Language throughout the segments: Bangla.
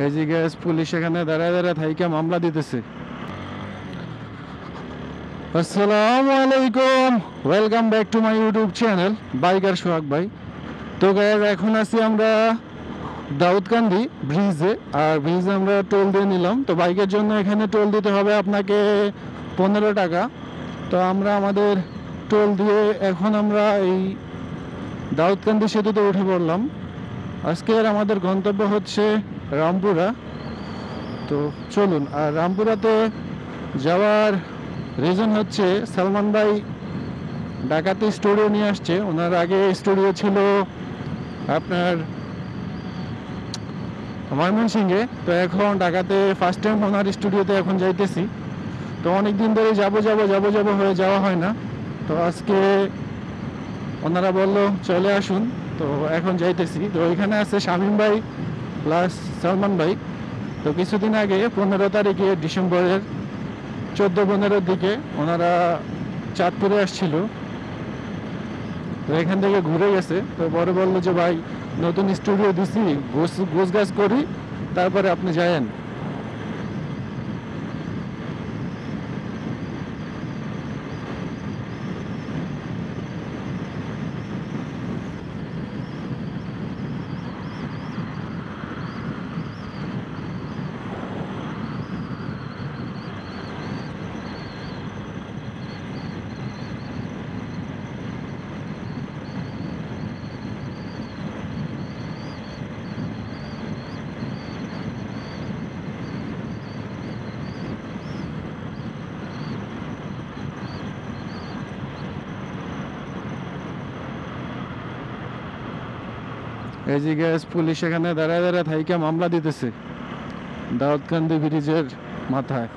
এই যে গ্যাস পুলিশ এখানে দাঁড়ায় দাঁড়ায় থাইকা মামলা দিতেছে। আসসালামু আলাইকুম, welcome back to my YouTube channel biker Sohag ভাই। তো গ্যাস এখন আছি আমরা দাউদকান্দি ব্রিজে, আর ব্রিজে আমরা টোল দিয়ে নিলাম। তো বাইকের জন্য এখানে টোল দিতে হবে আপনাকে 15 টাকা। তো আমরা আমাদের টোল দিয়ে এখন আমরা এই দাউদকান্দি সেতুতে উঠে পড়লাম। আজকের আমাদের গন্তব্য হচ্ছে রামপুরা। তো চলুন। আর রামপুরাতে যাওয়ার রিজন হচ্ছে সালমান ভাই ঢাকাতে স্টুডিও নিয়ে আসছে। ওনার আগে স্টুডিও ছিল আপনার ময়মনসিংহে। তো এখন ঢাকাতে ফার্স্ট টাইম ওনার স্টুডিওতে এখন যাইতেছি। তো অনেক দিন ধরে যাবো হয়ে যাওয়া হয় না। তো আজকে ওনারা বললো চলে আসুন, তো এখন যাইতেছি। তো এখানে আছে শামীম ভাই প্লাস সালমান ভাই। তো কিছুদিন আগে 15 তারিখে ডিসেম্বরের 14-15 দিকে ওনারা চাঁদপুরে আসছিল। তো এখান থেকে ঘুরে গেছে। তো পরে বললো যে ভাই নতুন স্টুডিও দিছি, গোছ গাছ করি, তারপরে আপনি যায়েন। এই যে গ্যাস পুলিশ এখানে দাঁড়ায় দাঁড়ায় থাইকা মামলা দিতেছে দাউদকান্দি ব্রিজের মাথায়।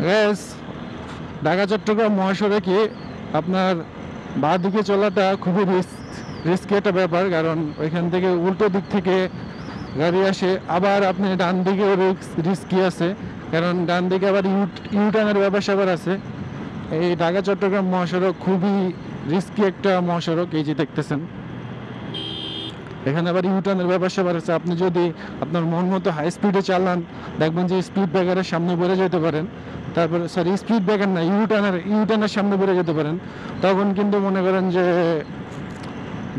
গ্যাস ঢাকা চট্টগ্রাম মহাসড়কে আপনার বাঁ দিকে চলাটা খুবই রিস্কি একটা ব্যাপার, কারণ ওইখান থেকে উল্টো দিক থেকে গাড়ি আসে। আবার আপনি ডান দিকেও রিস্কি আছে, কারণ ডান দিকে আবার ইউটার্নের ব্যাপার স্যাপার আছে। এই ঢাকা চট্টগ্রাম মহাসড়ক খুবই রিস্কি একটা মহাসড়ক, এই যে দেখতেছেন। এখানে আবার ইউটার্নের ব্যাপার স্যাপার আছে। আপনি যদি আপনার মন মতো হাই স্পিডে চালান, দেখবেন যে স্পিড ব্রেকারের সামনে পড়ে যেতে পারেন। তারপরে সরি, স্পিড ব্রেকার না, ইউটার্নের সামনে পড়ে যেতে পারেন। তখন কিন্তু মনে করেন যে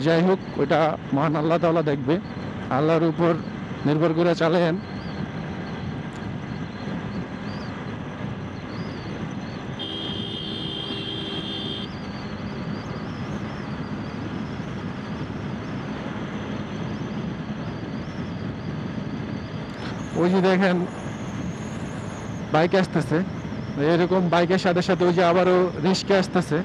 যাই হোক, ওইটা মহান আল্লাহ তাআলা দেখবে। আল্লাহর উপর নির্ভর করে চালায়েন। ওই যে দেখেন বাইক আসতেছে, এরকম বাইকের সাথে সাথে ওই যে আবারও রিস্কে আসতেছে।